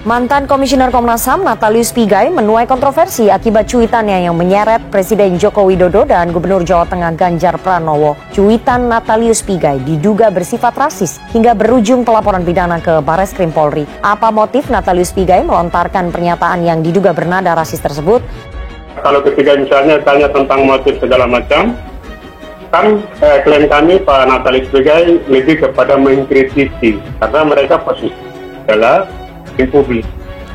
Mantan Komisioner Komnas HAM Natalius Pigai menuai kontroversi akibat cuitannya yang menyeret Presiden Joko Widodo dan Gubernur Jawa Tengah Ganjar Pranowo. Cuitan Natalius Pigai diduga bersifat rasis hingga berujung pelaporan pidana ke Bareskrim Polri. Apa motif Natalius Pigai melontarkan pernyataan yang diduga bernada rasis tersebut? Kalau ketiga misalnya tanya tentang motif segala macam, kan klaim kami Pak Natalius Pigai lebih kepada mengkritisi karena mereka posisi adalah publik.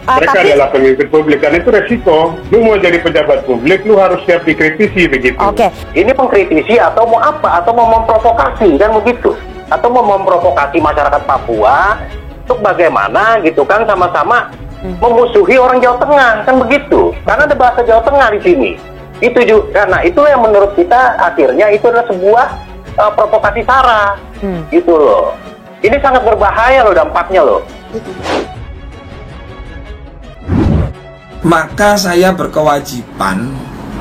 Mereka adalah pemimpin publik dan itu resiko. Lu mau jadi pejabat publik, lu harus siap dikritisi begitu. Oke. Ini pengkritisi atau mau apa? Atau mau memprovokasi kan begitu? Atau mau memprovokasi masyarakat Papua untuk bagaimana gitu kan sama-sama memusuhi orang Jawa Tengah kan begitu? Karena ada bahasa Jawa Tengah di sini. Itu juga. Karena itu yang menurut kita akhirnya itu adalah sebuah provokasi sara. Gitu loh. Ini sangat berbahaya loh dampaknya loh. Maka saya berkewajiban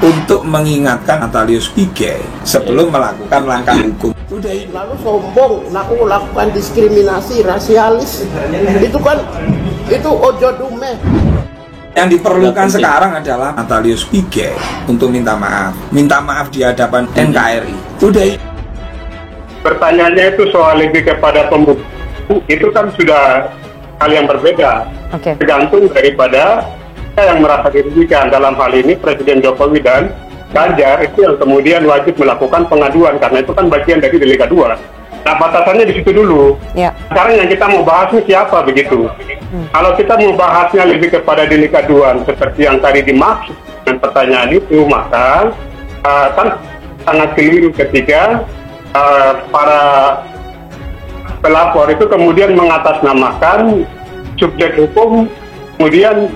untuk mengingatkan Natalius Pigai sebelum melakukan langkah hukum. Lalu sombong, lakukan diskriminasi, rasialis, itu ojo dume. Yang diperlukan sekarang adalah Natalius Pigai untuk minta maaf di hadapan NKRI. Pertanyaannya itu soal lebih kepada pembuktian, itu kan sudah hal yang berbeda. Tergantung daripada yang merasa dirugikan. Dalam hal ini Presiden Jokowi dan Ganjar itu yang kemudian wajib melakukan pengaduan karena itu kan bagian dari Delik 2. Nah batasannya di situ dulu. Sekarang yang kita mau bahas ini siapa begitu. Kalau kita mau bahasnya lebih kepada Delik 2 seperti yang tadi dimaksud dengan pertanyaan itu, maka kan sangat keliru ketika para pelapor itu kemudian mengatasnamakan subjek hukum kemudian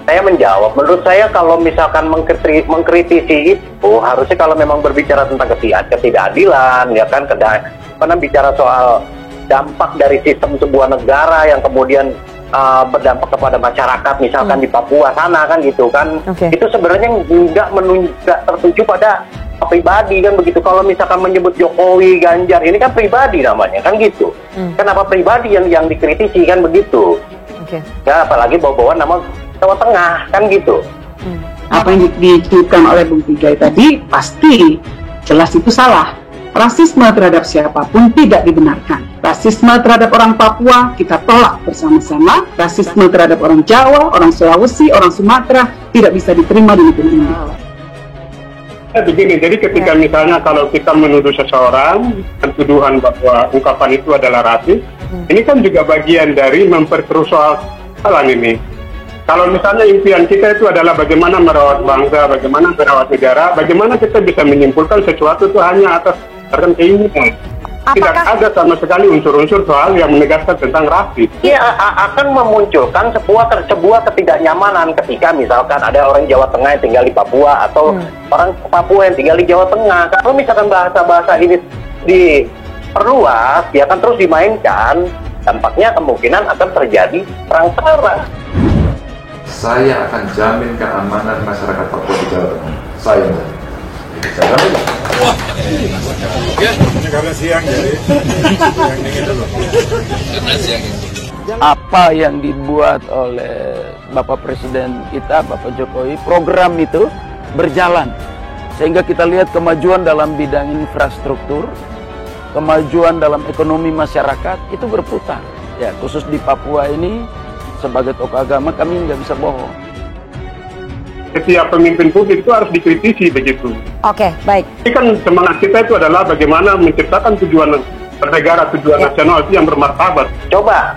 saya menjawab, menurut saya kalau misalkan mengkritisi itu harusnya kalau memang berbicara tentang ketidakadilan, ya kan, karena bicara soal dampak dari sistem sebuah negara yang kemudian berdampak kepada masyarakat, misalkan di Papua sana kan gitu kan, itu sebenarnya nggak tertuju pada pribadi kan begitu. Kalau misalkan menyebut Jokowi, Ganjar, ini kan pribadi namanya kan gitu. Kenapa pribadi yang dikritisi kan begitu? Ya apalagi bawa-bawa nama Jawa Tengah kan gitu. Apa yang ditujukan oleh Bung Pigai tadi pasti jelas itu salah. Rasisme terhadap siapapun tidak dibenarkan. Rasisme terhadap orang Papua kita tolak bersama-sama. Rasisme terhadap orang Jawa, orang Sulawesi, orang Sumatera tidak bisa diterima di negeri ini. Begini, jadi ketika misalnya kalau kita menuduh seseorang dan tuduhan bahwa ungkapan itu adalah rasis, ini kan juga bagian dari memperkeruh soal ini. Kalau misalnya impian kita itu adalah bagaimana merawat bangsa, bagaimana merawat negara, bagaimana kita bisa menyimpulkan sesuatu itu hanya atas keinginan. Tidak ada sama sekali unsur-unsur soal yang menegaskan tentang rasis. Iya, akan memunculkan sebuah ketidaknyamanan ketika misalkan ada orang Jawa Tengah yang tinggal di Papua atau orang Papua yang tinggal di Jawa Tengah. Kalau misalkan bahasa-bahasa ini diperluas, ya akan terus dimainkan, dampaknya kemungkinan akan terjadi perang sara. Saya akan jamin keamanan masyarakat Papua di Jawa Tengah. Saya jamin. Karena siang jadi apa yang dibuat oleh Bapak Presiden kita, Bapak Jokowi, program itu berjalan sehingga kita lihat kemajuan dalam bidang infrastruktur, kemajuan dalam ekonomi masyarakat itu berputar. Ya, khusus di Papua ini sebagai tokoh agama kami nggak bisa bohong. Setiap pemimpin publik itu harus dikritisi begitu. Baik. Ini kan semangat kita itu adalah bagaimana menciptakan tujuan bernegara, tujuan nasional itu yang bermartabat. Coba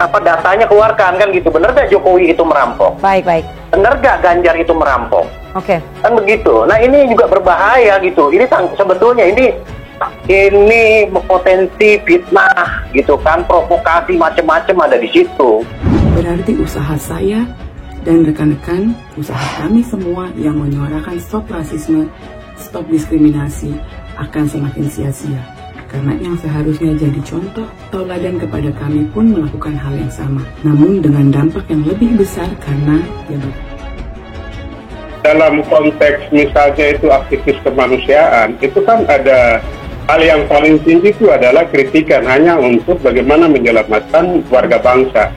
apa datanya keluarkan kan gitu. Bener gak Jokowi itu merampok? Baik. Bener gak Ganjar itu merampok? Kan begitu. Nah ini juga berbahaya gitu. Ini sebetulnya ini potensi fitnah gitu kan, provokasi macam-macam ada di situ. Berarti usaha saya dan rekan-rekan, usaha kami semua yang menyuarakan stop rasisme, stop diskriminasi akan semakin sia-sia. Karena yang seharusnya jadi contoh, tauladan kepada kami pun melakukan hal yang sama. Namun dengan dampak yang lebih besar karena dalam konteks misalnya itu aktivis kemanusiaan, itu kan ada hal yang paling tinggi itu adalah kritikan hanya untuk bagaimana menyelamatkan warga bangsa.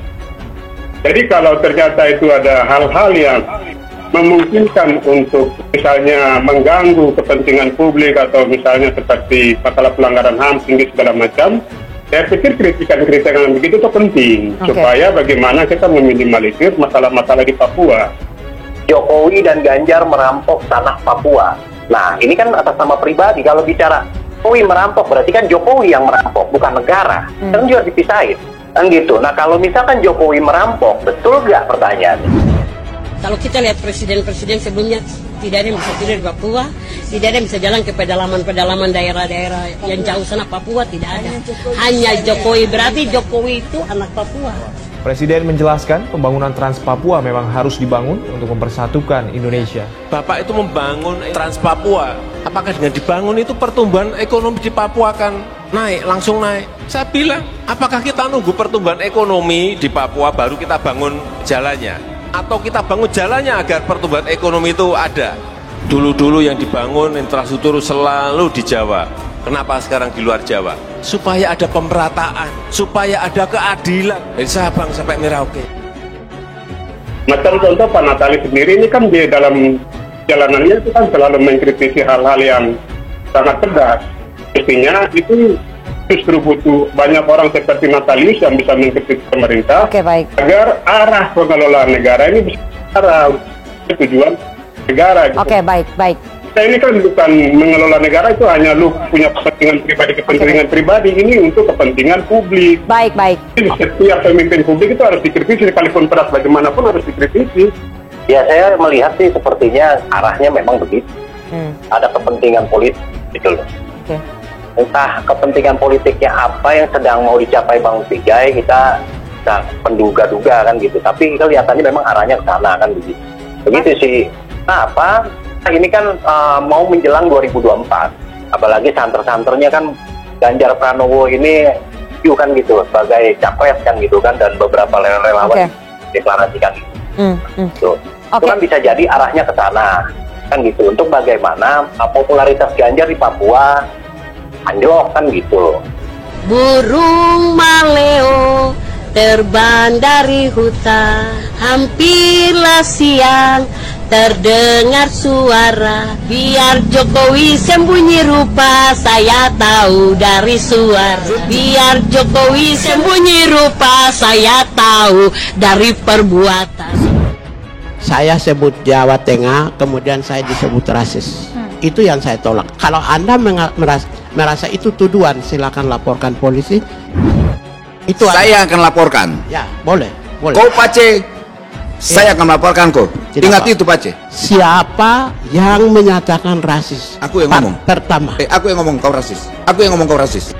Jadi kalau ternyata itu ada hal-hal yang memungkinkan untuk misalnya mengganggu kepentingan publik atau misalnya seperti masalah pelanggaran HAM tinggi segala macam, saya pikir kritikan-kritikan yang begitu itu penting supaya bagaimana kita meminimalisir masalah-masalah di Papua. Jokowi dan Ganjar merampok tanah Papua. Nah, ini kan atas nama pribadi. Kalau bicara Jokowi merampok, berarti kan Jokowi yang merampok, bukan negara. Kan juga dipisahin. Kan gitu. Nah, kalau misalkan Jokowi merampok, betul nggak pertanyaannya? Kalau kita lihat presiden-presiden sebelumnya, tidak ada yang bisa tidur di Papua, tidak ada yang bisa jalan ke pedalaman-pedalaman daerah-daerah yang jauh sana Papua, tidak ada. Hanya Jokowi, berarti Jokowi itu anak Papua. Presiden menjelaskan pembangunan Trans Papua memang harus dibangun untuk mempersatukan Indonesia. Bapak itu membangun Trans Papua. Apakah dengan dibangun itu pertumbuhan ekonomi di Papua akan naik, langsung naik? Saya bilang, apakah kita nunggu pertumbuhan ekonomi di Papua baru kita bangun jalannya? Atau kita bangun jalannya agar pertumbuhan ekonomi itu ada? Dulu-dulu yang dibangun infrastruktur selalu di Jawa. Kenapa sekarang di luar Jawa? Supaya ada pemerataan, supaya ada keadilan dari Sabang sampai Merauke. Macam contoh Pak Natali sendiri ini kan di dalam jalanannya itu kan selalu mengkritisi hal-hal yang sangat pedas. Mestinya itu justru butuh banyak orang seperti Natalius yang bisa mengkritisi pemerintah agar arah pengelolaan negara ini bisa arah tujuan negara. Gitu. Baik. Kita ini kan bukan mengelola negara itu hanya lu punya kepentingan pribadi, ini untuk kepentingan publik. Baik. Jadi setiap pemimpin publik itu harus dikritisi, sekalipun pedas bagaimanapun harus dikritisi. Ya, saya melihat sih sepertinya arahnya memang begitu. Ada kepentingan politik gitu loh. Entah kepentingan politiknya apa yang sedang mau dicapai Bang Pigai, kita penduga-duga kan gitu. Tapi kelihatannya memang arahnya ke sana kan begitu. Begitu sih. Nah, ini kan mau menjelang 2024. Apalagi santer-santernya kan Ganjar Pranowo ini kan gitu sebagai capres kan gitu kan, dan beberapa relawan deklarasikan gitu. Itu kan bisa jadi arahnya ke sana kan gitu, untuk bagaimana popularitas Ganjar di Papua anjlok kan gitu. Burung maleo terbang dari hutan, hampirlah siang terdengar suara. Biar Jokowi sembunyi rupa, saya tahu dari suara. Biar Jokowi sembunyi rupa, saya tahu dari perbuatan. Saya sebut Jawa Tengah, kemudian saya disebut rasis. Itu yang saya tolak. Kalau Anda merasa itu tuduhan, silakan laporkan polisi. Itu saya akan laporkan. Ya, boleh. Kau Pace, saya akan melaporkan kau. Ingat itu Pace. Siapa yang menyatakan rasis? Aku yang ngomong. Pertama. Aku yang ngomong kau rasis. Aku yang ngomong kau rasis.